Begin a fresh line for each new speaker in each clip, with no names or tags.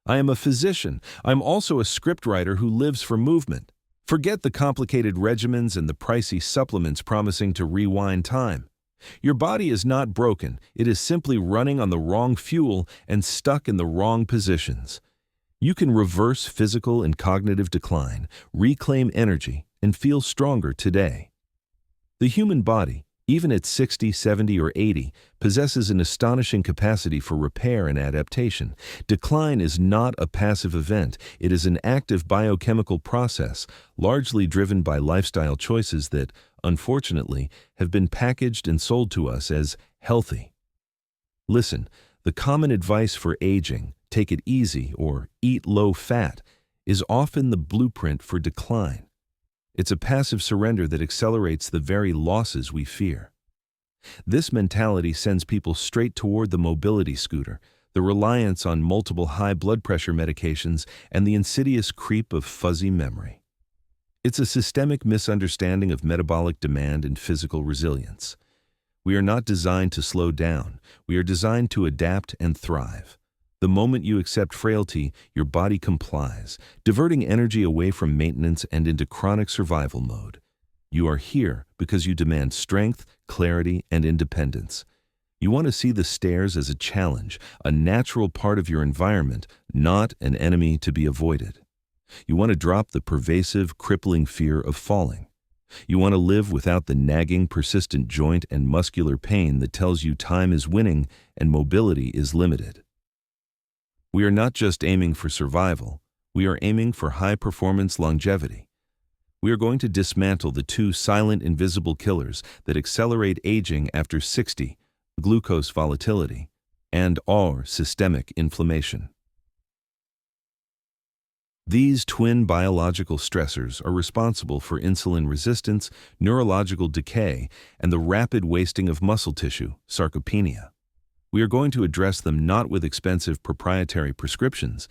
I am a physician. I'm also a scriptwriter who lives for movement. Forget the complicated regimens and the pricey supplements promising to rewind time. Your body is not broken, it is simply running on the wrong fuel and stuck in the wrong positions. You can reverse physical and cognitive decline, reclaim energy, and feel stronger today. The human body, even at 60, 70, or 80, possesses an astonishing capacity for repair and adaptation. Decline is not a passive event, it is an active biochemical process, largely driven by lifestyle choices that, unfortunately, have been packaged and sold to us as healthy. Listen, the common advice for aging, take it easy or eat low fat, is often the blueprint for decline. It's a passive surrender that accelerates the very losses we fear. This mentality sends people straight toward the mobility scooter, the reliance on multiple high blood pressure medications, and the insidious creep of fuzzy memory. It's a systemic misunderstanding of metabolic demand and physical resilience. We are not designed to slow down. We are designed to adapt and thrive. The moment you accept frailty, your body complies, diverting energy away from maintenance and into chronic survival mode. You are here because you demand strength, clarity, and independence. You want to see the stairs as a challenge, a natural part of your environment, not an enemy to be avoided. You want to drop the pervasive, crippling fear of falling. You want to live without the nagging, persistent joint and muscular pain that tells you time is winning and mobility is limited. We are not just aiming for survival, we are aiming for high-performance longevity. We are going to dismantle the two silent, invisible killers that accelerate aging after 60, glucose volatility, and or systemic inflammation. These twin biological stressors are responsible for insulin resistance, neurological decay, and the rapid wasting of muscle tissue, sarcopenia. We are going to address them not with expensive proprietary prescriptions,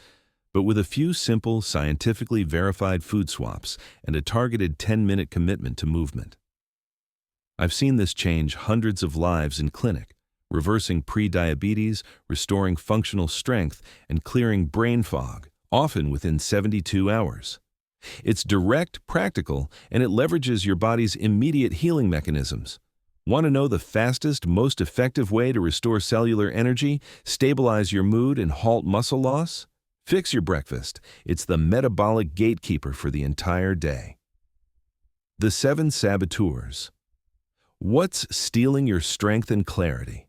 but with a few simple, scientifically verified food swaps and a targeted 10-minute commitment to movement. I've seen this change hundreds of lives in clinic, reversing pre-diabetes, restoring functional strength, and clearing brain fog, often within 72 hours. It's direct, practical, and it leverages your body's immediate healing mechanisms. Want to know the fastest, most effective way to restore cellular energy, stabilize your mood, and halt muscle loss? Fix your breakfast. It's the metabolic gatekeeper for the entire day. The 7 saboteurs. What's stealing your strength and clarity?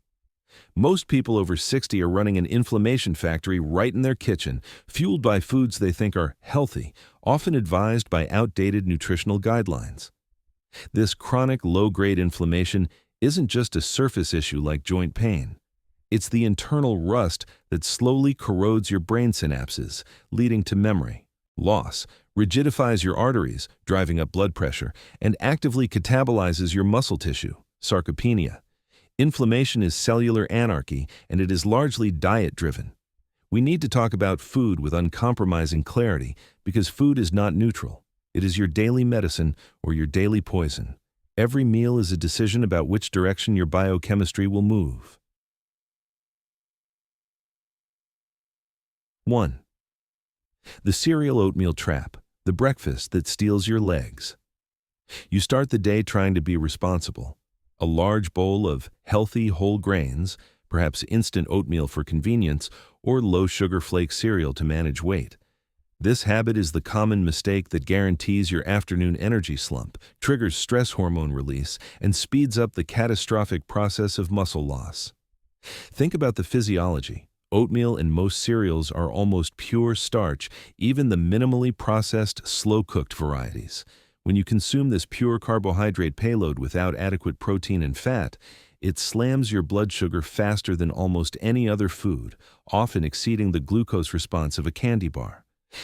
Most people over 60 are running an inflammation factory right in their kitchen, fueled by foods they think are healthy, often advised by outdated nutritional guidelines. This chronic low-grade inflammation isn't just a surface issue like joint pain. It's the internal rust that slowly corrodes your brain synapses, leading to memory loss, rigidifies your arteries, driving up blood pressure, and actively catabolizes your muscle tissue, sarcopenia. Inflammation is cellular anarchy, and it is largely diet-driven. We need to talk about food with uncompromising clarity because food is not neutral. It is your daily medicine or your daily poison. Every meal is a decision about which direction your biochemistry will move. 1. The cereal oatmeal trap, the breakfast that steals your legs. You start the day trying to be responsible. A large bowl of healthy whole grains, perhaps instant oatmeal for convenience, or low-sugar flake cereal to manage weight. This habit is the common mistake that guarantees your afternoon energy slump, triggers stress hormone release, and speeds up the catastrophic process of muscle loss. Think about the physiology. Oatmeal and most cereals are almost pure starch, even the minimally processed, slow-cooked varieties. When you consume this pure carbohydrate payload without adequate protein and fat, it slams your blood sugar faster than almost any other food, often exceeding the glucose response of a candy bar.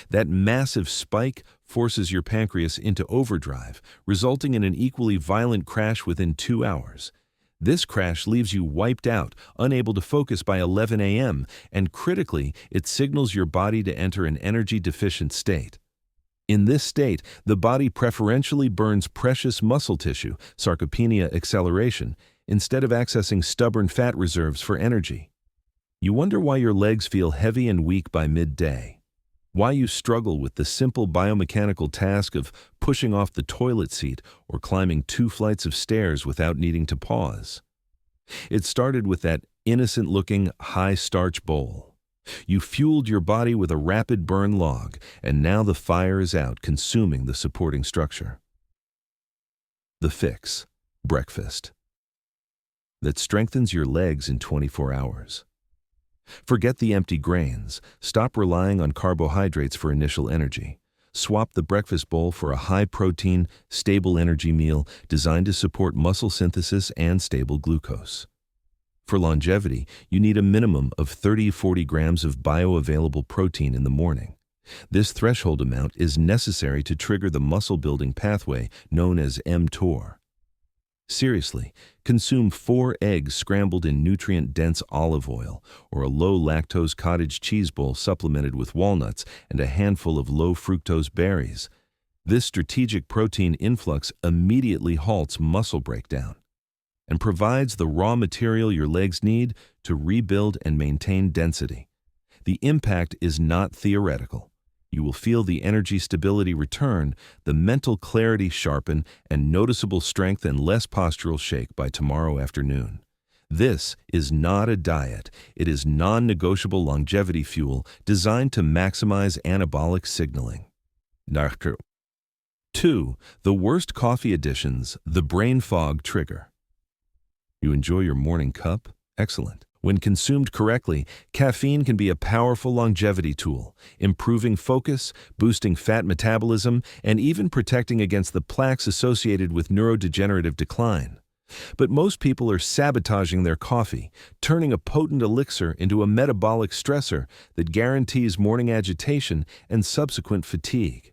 That massive spike forces your pancreas into overdrive, resulting in an equally violent crash within 2 hours. This crash leaves you wiped out, unable to focus by 11 a.m., and critically, it signals your body to enter an energy-deficient state. In this state, the body preferentially burns precious muscle tissue, sarcopenia acceleration, instead of accessing stubborn fat reserves for energy. You wonder why your legs feel heavy and weak by midday. Why you struggle with the simple biomechanical task of pushing off the toilet seat or climbing 2 flights of stairs without needing to pause. It started with that innocent-looking, high-starch bowl. You fueled your body with a rapid burn log, and now the fire is out, consuming the supporting structure. The fix: breakfast. That strengthens your legs in 24 hours. Forget the empty grains. Stop relying on carbohydrates for initial energy. Swap the breakfast bowl for a high-protein, stable energy meal designed to support muscle synthesis and stable glucose. For longevity, you need a minimum of 30-40 grams of bioavailable protein in the morning. This threshold amount is necessary to trigger the muscle-building pathway known as mTOR. Seriously, consume 4 eggs scrambled in nutrient-dense olive oil or a low-lactose cottage cheese bowl supplemented with walnuts and a handful of low-fructose berries. This strategic protein influx immediately halts muscle breakdown and provides the raw material your legs need to rebuild and maintain density. The impact is not theoretical. You will feel the energy stability return, the mental clarity sharpen, and noticeable strength and less postural shake by tomorrow afternoon. This is not a diet. It is non-negotiable longevity fuel designed to maximize anabolic signaling. 2. The worst coffee additions, the brain fog trigger. You enjoy your morning cup? Excellent. When consumed correctly, caffeine can be a powerful longevity tool, improving focus, boosting fat metabolism, and even protecting against the plaques associated with neurodegenerative decline. But most people are sabotaging their coffee, turning a potent elixir into a metabolic stressor that guarantees morning agitation and subsequent fatigue.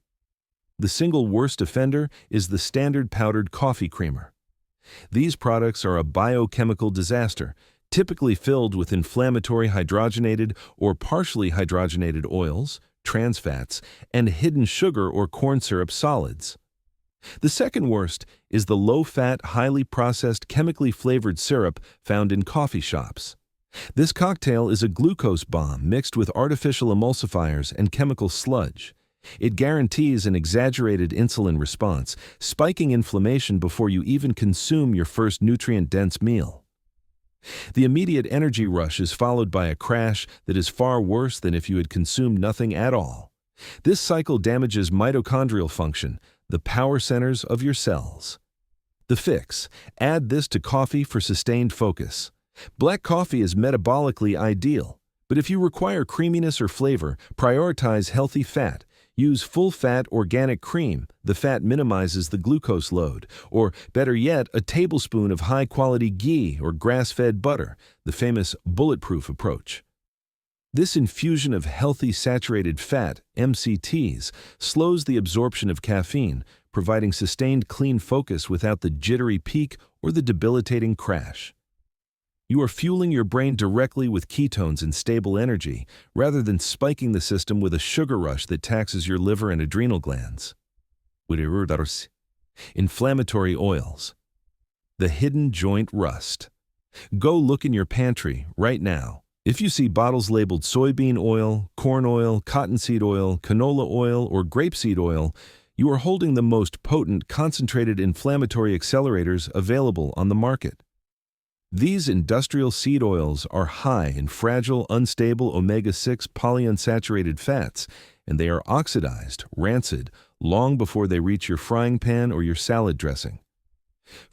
The single worst offender is the standard powdered coffee creamer. These products are a biochemical disaster, typically filled with inflammatory hydrogenated or partially hydrogenated oils, trans fats, and hidden sugar or corn syrup solids. The second worst is the low-fat, highly processed, chemically flavored syrup found in coffee shops. This cocktail is a glucose bomb mixed with artificial emulsifiers and chemical sludge. It guarantees an exaggerated insulin response, spiking inflammation before you even consume your first nutrient-dense meal. The immediate energy rush is followed by a crash that is far worse than if you had consumed nothing at all. This cycle damages mitochondrial function, the power centers of your cells. The fix: add this to coffee for sustained focus. Black coffee is metabolically ideal, but if you require creaminess or flavor, prioritize healthy fat. Use full-fat organic cream. The fat minimizes the glucose load. Or, better yet, a tablespoon of high-quality ghee or grass-fed butter, the famous bulletproof approach. This infusion of healthy saturated fat, MCTs, slows the absorption of caffeine, providing sustained clean focus without the jittery peak or the debilitating crash. You are fueling your brain directly with ketones and stable energy, rather than spiking the system with a sugar rush that taxes your liver and adrenal glands. Inflammatory oils. The hidden joint rust. Go look in your pantry right now. If you see bottles labeled soybean oil, corn oil, cottonseed oil, canola oil, or grapeseed oil, you are holding the most potent concentrated inflammatory accelerators available on the market. These industrial seed oils are high in fragile, unstable omega-6 polyunsaturated fats, and they are oxidized, rancid, long before they reach your frying pan or your salad dressing.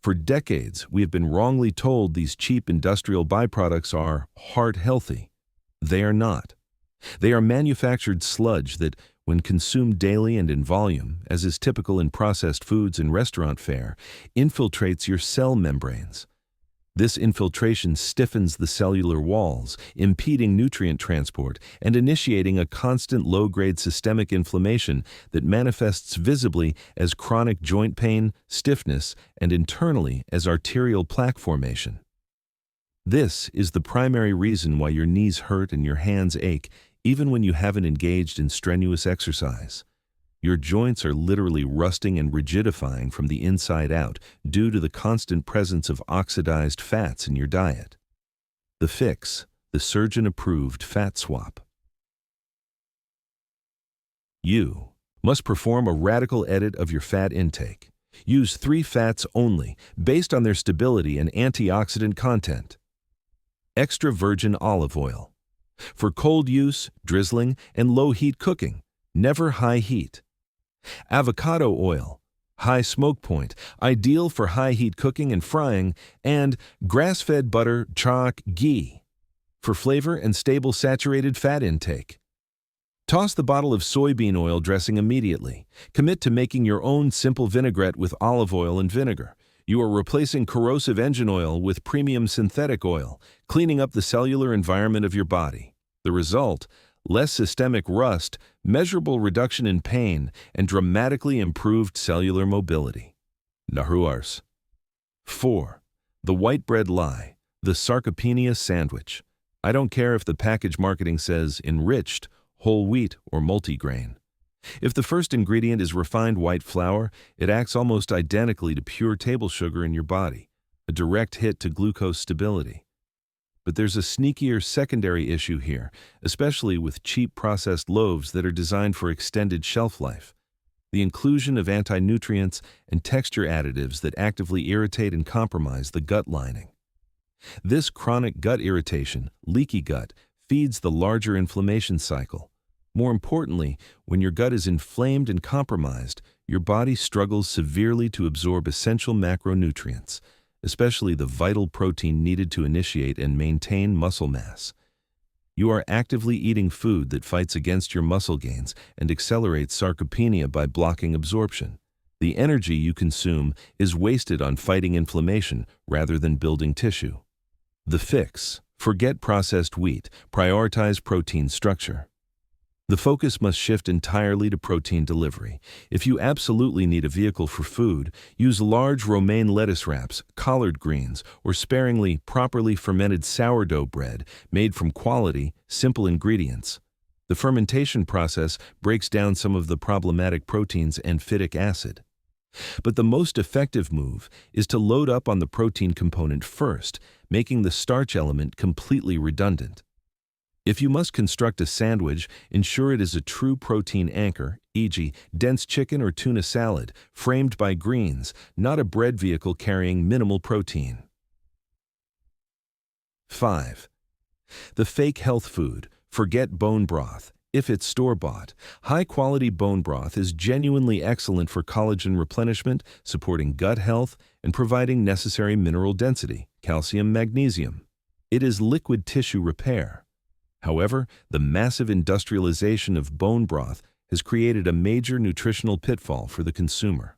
For decades, we have been wrongly told these cheap industrial byproducts are heart-healthy. They are not. They are manufactured sludge that, when consumed daily and in volume, as is typical in processed foods and restaurant fare, infiltrates your cell membranes. This infiltration stiffens the cellular walls, impeding nutrient transport and initiating a constant low-grade systemic inflammation that manifests visibly as chronic joint pain, stiffness, and internally as arterial plaque formation. This is the primary reason why your knees hurt and your hands ache, even when you haven't engaged in strenuous exercise. Your joints are literally rusting and rigidifying from the inside out due to the constant presence of oxidized fats in your diet. The fix: the surgeon-approved fat swap. You must perform a radical edit of your fat intake. Use 3 fats only, based on their stability and antioxidant content. Extra virgin olive oil. For cold use, drizzling, and low-heat cooking, never high heat. Avocado oil. High smoke point, ideal for high-heat cooking and frying, and grass-fed butter, chak, ghee, for flavor and stable saturated fat intake. Toss the bottle of soybean oil dressing immediately. Commit to making your own simple vinaigrette with olive oil and vinegar. You are replacing corrosive engine oil with premium synthetic oil, cleaning up the cellular environment of your body. The result? Less systemic rust, measurable reduction in pain, and dramatically improved cellular mobility. Nahuars. 4. The white bread lie, the sarcopenia sandwich. I don't care if the package marketing says enriched, whole wheat, or multigrain. If the first ingredient is refined white flour, it acts almost identically to pure table sugar in your body, a direct hit to glucose stability. But there's a sneakier secondary issue here, especially with cheap processed loaves that are designed for extended shelf life. The inclusion of anti-nutrients and texture additives that actively irritate and compromise the gut lining. This chronic gut irritation, leaky gut, feeds the larger inflammation cycle. More importantly, when your gut is inflamed and compromised, your body struggles severely to absorb essential macronutrients, especially the vital protein needed to initiate and maintain muscle mass. You are actively eating food that fights against your muscle gains and accelerates sarcopenia by blocking absorption. The energy you consume is wasted on fighting inflammation rather than building tissue. The fix: forget processed wheat, prioritize protein structure. The focus must shift entirely to protein delivery. If you absolutely need a vehicle for food, use large romaine lettuce wraps, collard greens, or sparingly, properly fermented sourdough bread made from quality, simple ingredients. The fermentation process breaks down some of the problematic proteins and phytic acid. But the most effective move is to load up on the protein component first, making the starch element completely redundant. If you must construct a sandwich, ensure it is a true protein anchor, e.g., dense chicken or tuna salad, framed by greens, not a bread vehicle carrying minimal protein. 5. The fake health food: forget bone broth. If it's store-bought, high-quality bone broth is genuinely excellent for collagen replenishment, supporting gut health, and providing necessary mineral density, calcium, magnesium. It is liquid tissue repair. However, the massive industrialization of bone broth has created a major nutritional pitfall for the consumer.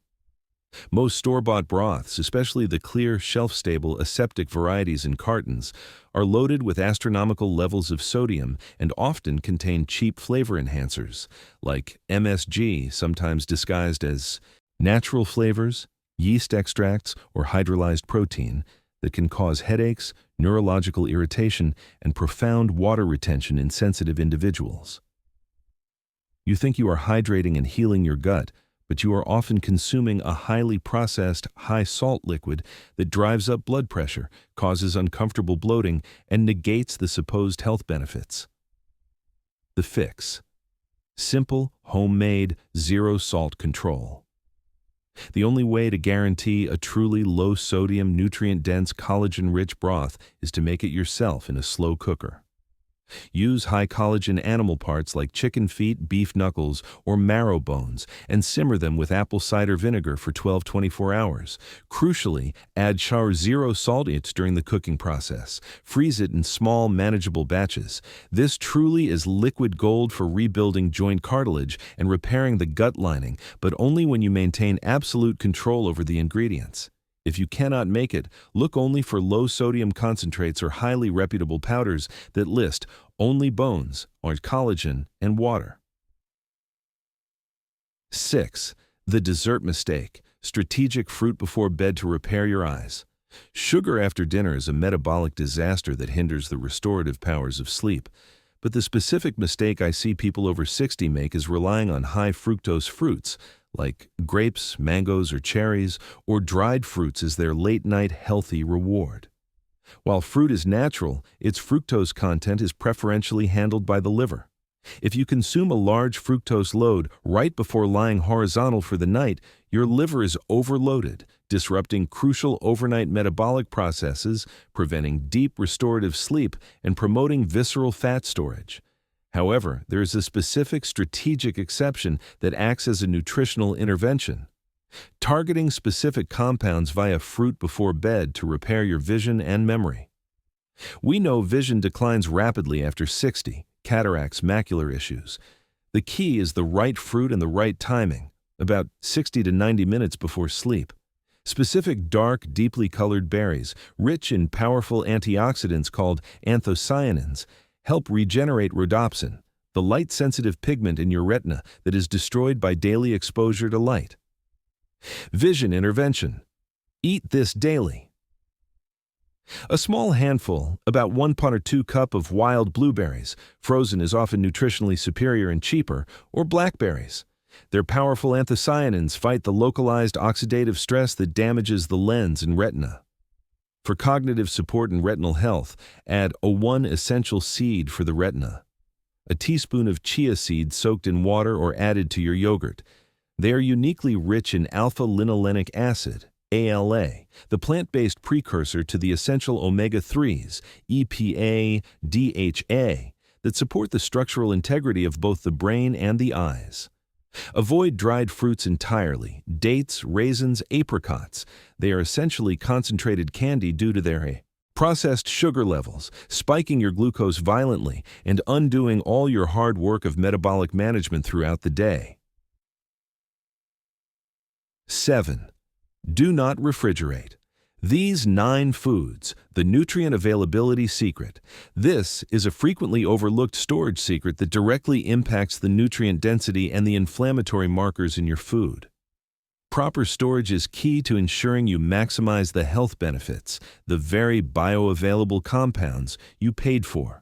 Most store-bought broths, especially the clear, shelf-stable, aseptic varieties in cartons, are loaded with astronomical levels of sodium and often contain cheap flavor enhancers, like MSG, sometimes disguised as natural flavors, yeast extracts, or hydrolyzed protein, that can cause headaches, neurological irritation, and profound water retention in sensitive individuals. You think you are hydrating and healing your gut, but you are often consuming a highly processed, high-salt liquid that drives up blood pressure, causes uncomfortable bloating, and negates the supposed health benefits. The fix: simple, homemade, zero-salt control. The only way to guarantee a truly low-sodium, nutrient-dense, collagen-rich broth is to make it yourself in a slow cooker. Use high-collagen animal parts like chicken feet, beef knuckles, or marrow bones, and simmer them with apple cider vinegar for 12-24 hours. Crucially, add char zero salt during the cooking process. Freeze it in small, manageable batches. This truly is liquid gold for rebuilding joint cartilage and repairing the gut lining, but only when you maintain absolute control over the ingredients. If you cannot make it, look only for low-sodium concentrates or highly reputable powders that list only bones, or collagen, and water. 6. The dessert mistake: strategic fruit before bed to repair your eyes. Sugar after dinner is a metabolic disaster that hinders the restorative powers of sleep. But the specific mistake I see people over 60 make is relying on high-fructose fruits, like grapes, mangoes, or cherries, or dried fruits as their late-night healthy reward. While fruit is natural, its fructose content is preferentially handled by the liver. If you consume a large fructose load right before lying horizontal for the night, your liver is overloaded, disrupting crucial overnight metabolic processes, preventing deep restorative sleep, and promoting visceral fat storage. However, there is a specific strategic exception that acts as a nutritional intervention. Targeting specific compounds via fruit before bed to repair your vision and memory. We know vision declines rapidly after 60, cataracts, macular issues. The key is the right fruit and the right timing, about 60 to 90 minutes before sleep. Specific dark, deeply colored berries, rich in powerful antioxidants called anthocyanins, help regenerate rhodopsin, the light-sensitive pigment in your retina that is destroyed by daily exposure to light. Vision intervention. Eat this daily. A small handful, about 1 pot or 2 cup of wild blueberries, frozen is often nutritionally superior and cheaper, or blackberries. Their powerful anthocyanins fight the localized oxidative stress that damages the lens and retina. For cognitive support and retinal health, add a 1 essential seed for the retina. A teaspoon of chia seeds soaked in water or added to your yogurt. They are uniquely rich in alpha-linolenic acid, ALA, the plant-based precursor to the essential omega-3s, EPA, DHA, that support the structural integrity of both the brain and the eyes. Avoid dried fruits entirely, dates, raisins, apricots. They are essentially concentrated candy due to their processed sugar levels, spiking your glucose violently and undoing all your hard work of metabolic management throughout the day. 7. Do not refrigerate. These 9 foods, the nutrient availability secret. This is a frequently overlooked storage secret that directly impacts the nutrient density and the inflammatory markers in your food. Proper storage is key to ensuring you maximize the health benefits, the very bioavailable compounds you paid for.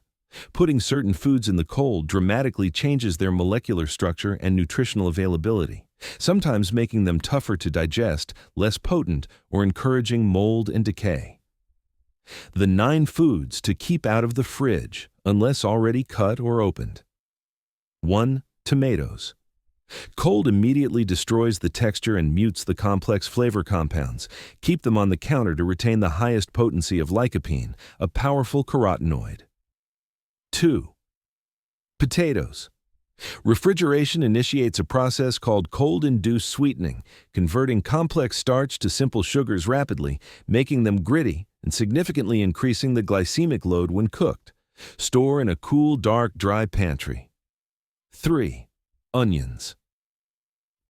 Putting certain foods in the cold dramatically changes their molecular structure and nutritional availability, sometimes making them tougher to digest, less potent, or encouraging mold and decay. The 9 foods to keep out of the fridge, unless already cut or opened. 1. Tomatoes. Cold immediately destroys the texture and mutes the complex flavor compounds. Keep them on the counter to retain the highest potency of lycopene, a powerful carotenoid. 2. Potatoes. Refrigeration initiates a process called cold-induced sweetening, converting complex starch to simple sugars rapidly, making them gritty and significantly increasing the glycemic load when cooked. Store in a cool, dark, dry pantry. 3. Onions.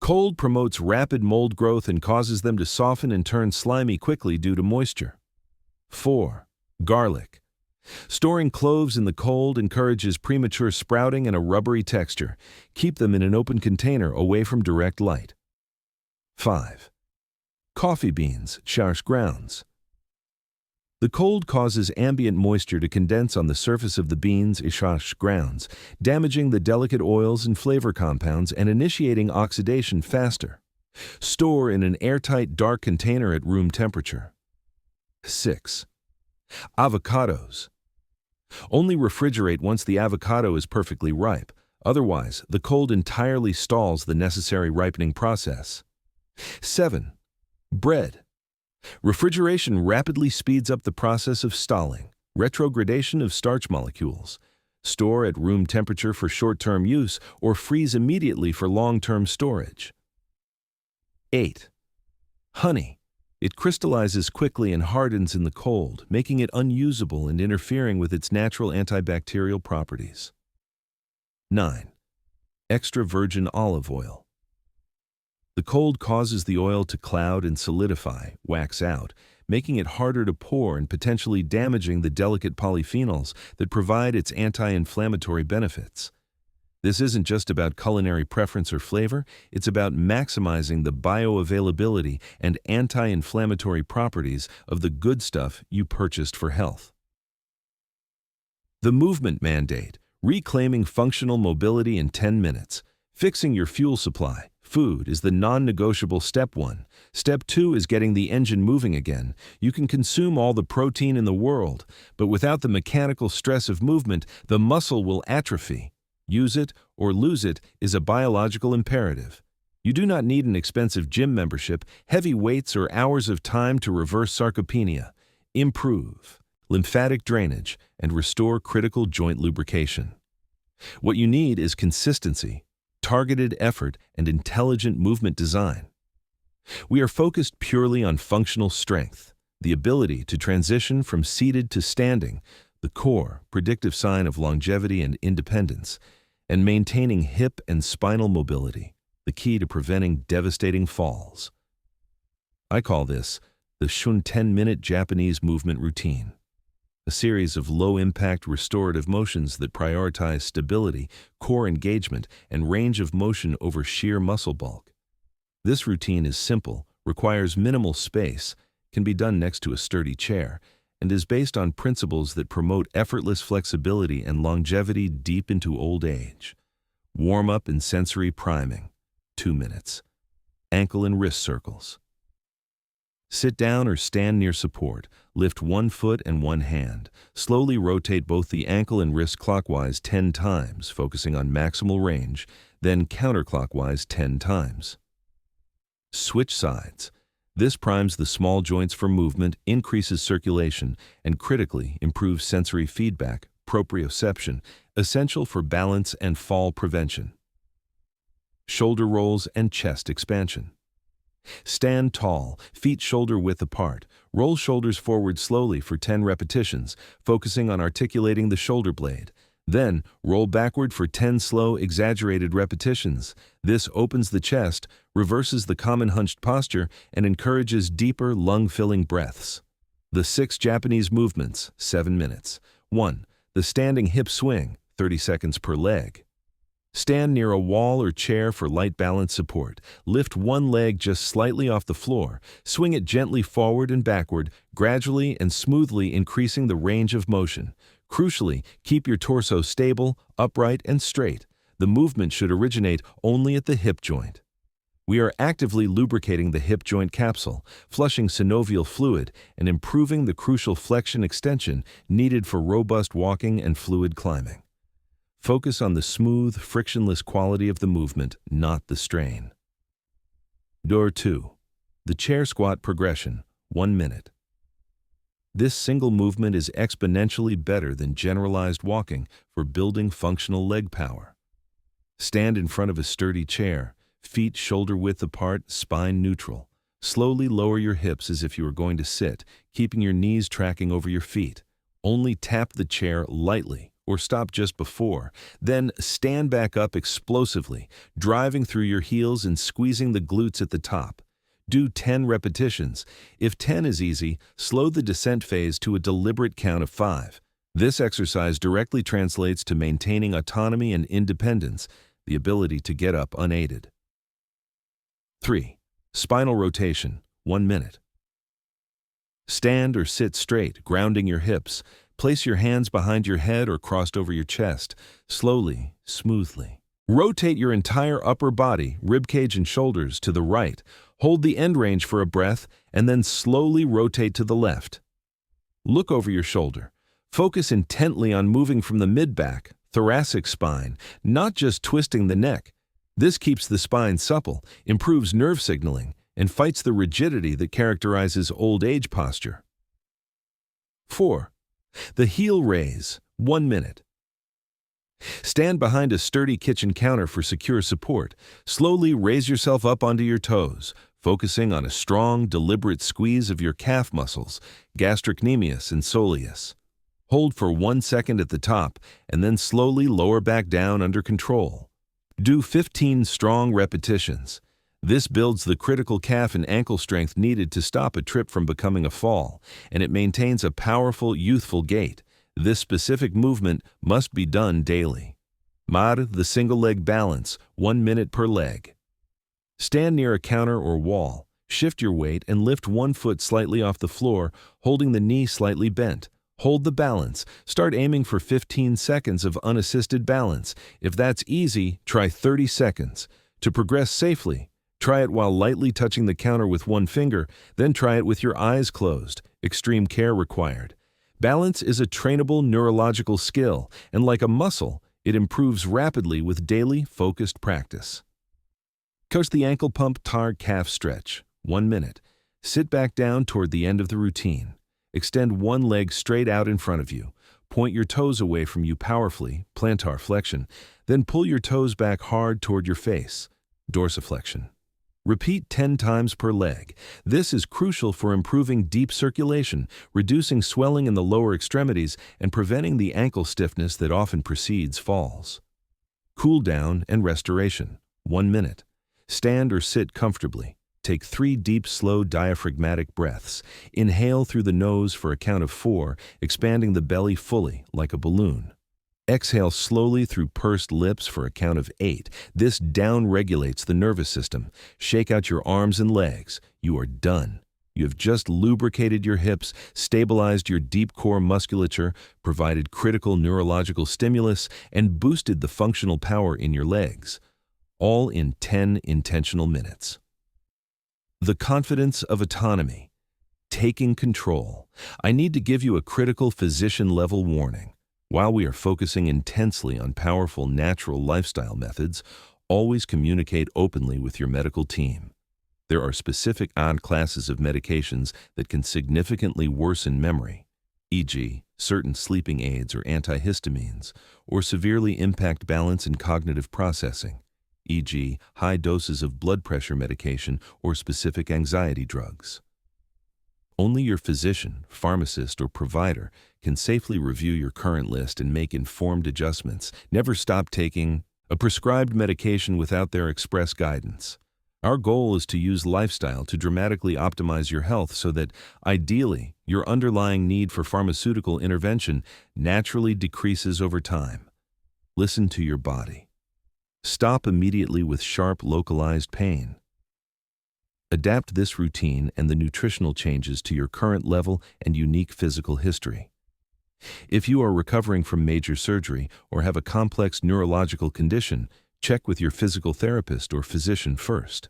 Cold promotes rapid mold growth and causes them to soften and turn slimy quickly due to moisture. 4. Garlic. Storing cloves in the cold encourages premature sprouting and a rubbery texture. Keep them in an open container away from direct light. 5. Coffee beans, charsh grounds. The cold causes ambient moisture to condense on the surface of the beans, charsh grounds, damaging the delicate oils and flavor compounds and initiating oxidation faster. Store in an airtight, dark container at room temperature. 6. Avocados. Only refrigerate once the avocado is perfectly ripe. Otherwise, the cold entirely stalls the necessary ripening process. 7. Bread. Refrigeration rapidly speeds up the process of stalling, retrogradation of starch molecules. Store at room temperature for short-term use or freeze immediately for long-term storage. 8. Honey. It crystallizes quickly and hardens in the cold, making it unusable and interfering with its natural antibacterial properties. 9. Extra virgin olive oil. The cold causes the oil to cloud and solidify, wax out, making it harder to pour and potentially damaging the delicate polyphenols that provide its anti-inflammatory benefits. This isn't just about culinary preference or flavor, it's about maximizing the bioavailability and anti-inflammatory properties of the good stuff you purchased for health. The Movement Mandate, reclaiming functional mobility in 10 minutes, fixing your fuel supply, Food is the non-negotiable step 1. Step 2 is getting the engine moving again. You can consume all the protein in the world, but without the mechanical stress of movement, the muscle will atrophy. Use it or lose it is a biological imperative. You do not need an expensive gym membership, heavy weights, or hours of time to reverse sarcopenia. Improve lymphatic drainage and restore critical joint lubrication. What you need is consistency, targeted effort, and intelligent movement design. We are focused purely on functional strength, the ability to transition from seated to standing, the core, predictive sign of longevity and independence, and maintaining hip and spinal mobility, the key to preventing devastating falls. I call this the Shun 10-minute Japanese movement routine, a series of low-impact restorative motions that prioritize stability, core engagement, and range of motion over sheer muscle bulk. This routine is simple, requires minimal space, can be done next to a sturdy chair, and is based on principles that promote effortless flexibility and longevity deep into old age. Warm-up and sensory priming, 2 minutes. Ankle and wrist circles. Sit down or stand near support. Lift one foot and one hand. Slowly rotate both the ankle and wrist clockwise 10 times, focusing on maximal range, then counterclockwise 10 times. Switch sides. This primes the small joints for movement, increases circulation, and critically improves sensory feedback, proprioception, essential for balance and fall prevention. Shoulder rolls and chest expansion. Stand tall, feet shoulder width apart. Roll shoulders forward slowly for 10 repetitions, focusing on articulating the shoulder blade. Then, roll backward for 10 slow, exaggerated repetitions. This opens the chest, reverses the common hunched posture, and encourages deeper, lung-filling breaths. The 6 Japanese movements, 7 minutes. 1. The standing hip swing, 30 seconds per leg. Stand near a wall or chair for light balance support. Lift one leg just slightly off the floor. Swing it gently forward and backward, gradually and smoothly increasing the range of motion. Crucially, keep your torso stable, upright, and straight. The movement should originate only at the hip joint. We are actively lubricating the hip joint capsule, flushing synovial fluid, and improving the crucial flexion extension needed for robust walking and fluid climbing. Focus on the smooth, frictionless quality of the movement, not the strain. Door 2. The chair squat progression, 1 minute. This single movement is exponentially better than generalized walking for building functional leg power. Stand in front of a sturdy chair, feet shoulder width apart, spine neutral. Slowly lower your hips as if you were going to sit, keeping your knees tracking over your feet. Only tap the chair lightly, or stop just before. Then stand back up explosively, driving through your heels and squeezing the glutes at the top. Do 10 repetitions. If 10 is easy, slow the descent phase to a deliberate count of 5. This exercise directly translates to maintaining autonomy and independence, the ability to get up unaided. 3. Spinal rotation, 1 minute. Stand or sit straight, grounding your hips. Place your hands behind your head or crossed over your chest, slowly, smoothly. Rotate your entire upper body, ribcage and shoulders, to the right. Hold the end range for a breath, and then slowly rotate to the left. Look over your shoulder. Focus intently on moving from the mid-back, thoracic spine, not just twisting the neck. This keeps the spine supple, improves nerve signaling, and fights the rigidity that characterizes old age posture. 4. The heel raise, 1 minute. Stand behind a sturdy kitchen counter for secure support. Slowly raise yourself up onto your toes, focusing on a strong, deliberate squeeze of your calf muscles, gastrocnemius and soleus. Hold for 1 second at the top, and then slowly lower back down under control. Do 15 strong repetitions. This builds the critical calf and ankle strength needed to stop a trip from becoming a fall, and it maintains a powerful, youthful gait. This specific movement must be done daily. Mar, the single leg balance, 1 minute per leg. Stand near a counter or wall. Shift your weight and lift one foot slightly off the floor, holding the knee slightly bent. Hold the balance. Start aiming for 15 seconds of unassisted balance. If that's easy, try 30 seconds. To progress safely, try it while lightly touching the counter with one finger, then try it with your eyes closed. Extreme care required. Balance is a trainable neurological skill, and like a muscle, it improves rapidly with daily, focused practice. Coach the ankle pump tar calf stretch. 1 minute. Sit back down toward the end of the routine. Extend one leg straight out in front of you. Point your toes away from you powerfully, plantar flexion, then pull your toes back hard toward your face, dorsiflexion. Repeat 10 times per leg. This is crucial for improving deep circulation, reducing swelling in the lower extremities, and preventing the ankle stiffness that often precedes falls. Cool down and restoration. 1 minute. Stand or sit comfortably. Take 3 deep, slow diaphragmatic breaths. Inhale through the nose for a count of 4, expanding the belly fully, like a balloon. Exhale slowly through pursed lips for a count of 8. This down-regulates the nervous system. Shake out your arms and legs. You are done. You have just lubricated your hips, stabilized your deep core musculature, provided critical neurological stimulus, and boosted the functional power in your legs. All in 10 intentional minutes. The confidence of autonomy. Taking control. I need to give you a critical physician-level warning. While we are focusing intensely on powerful natural lifestyle methods, always communicate openly with your medical team. There are specific odd classes of medications that can significantly worsen memory, e.g., certain sleeping aids or antihistamines, or severely impact balance and cognitive processing, e.g., high doses of blood pressure medication or specific anxiety drugs. Only your physician, pharmacist, or provider can safely review your current list and make informed adjustments. Never stop taking a prescribed medication without their express guidance. Our goal is to use lifestyle to dramatically optimize your health so that, ideally, your underlying need for pharmaceutical intervention naturally decreases over time. Listen to your body. Stop immediately with sharp, localized pain. Adapt this routine and the nutritional changes to your current level and unique physical history. If you are recovering from major surgery or have a complex neurological condition, check with your physical therapist or physician first.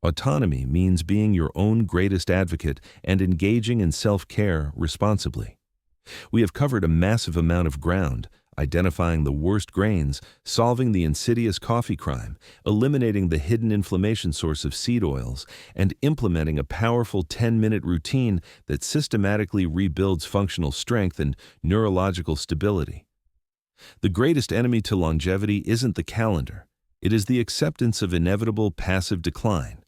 Autonomy means being your own greatest advocate and engaging in self-care responsibly. We have covered a massive amount of ground, identifying the worst grains, solving the insidious coffee crime, eliminating the hidden inflammation source of seed oils, and implementing a powerful 10-minute routine that systematically rebuilds functional strength and neurological stability. The greatest enemy to longevity isn't the calendar. It is the acceptance of inevitable passive decline.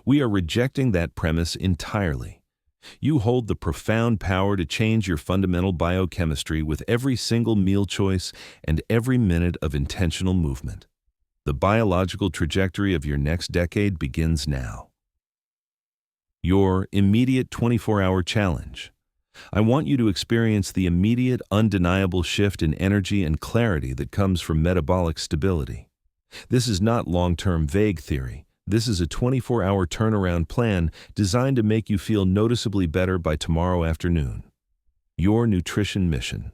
We are rejecting that premise entirely. You hold the profound power to change your fundamental biochemistry with every single meal choice and every minute of intentional movement. The biological trajectory of your next decade begins now. Your immediate 24-hour challenge. I want you to experience the immediate, undeniable shift in energy and clarity that comes from metabolic stability. This is not long-term vague theory. This is a 24-hour turnaround plan designed to make you feel noticeably better by tomorrow afternoon. Your nutrition mission.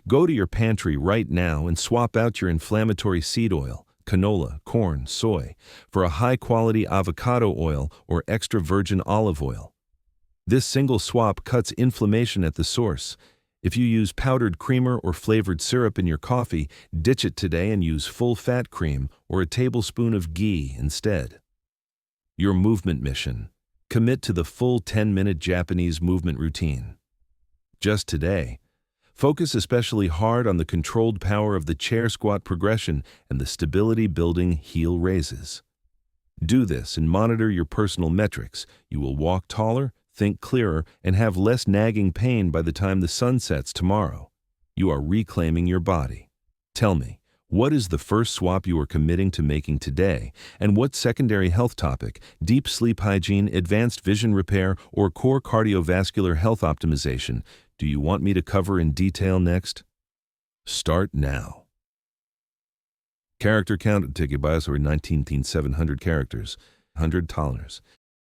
Go to your pantry right now and swap out your inflammatory seed oil, canola, corn, soy, for a high-quality avocado oil or extra virgin olive oil. This single swap cuts inflammation at the source. If you use powdered creamer or flavored syrup in your coffee, ditch it today and use full-fat cream or a tablespoon of ghee instead. Your movement mission. Commit to the full 10-minute Japanese movement routine. Just today, focus especially hard on the controlled power of the chair squat progression and the stability-building heel raises. Do this and monitor your personal metrics. You will walk taller, think clearer, and have less nagging pain by the time the sun sets tomorrow. You are reclaiming your body. Tell me, what is the first swap you are committing to making today, and what secondary health topic, deep sleep hygiene, advanced vision repair, or core cardiovascular health optimization, do you want me to cover in detail next? Start now. Character count, take a bias or 19,700 characters, 100 tolerance.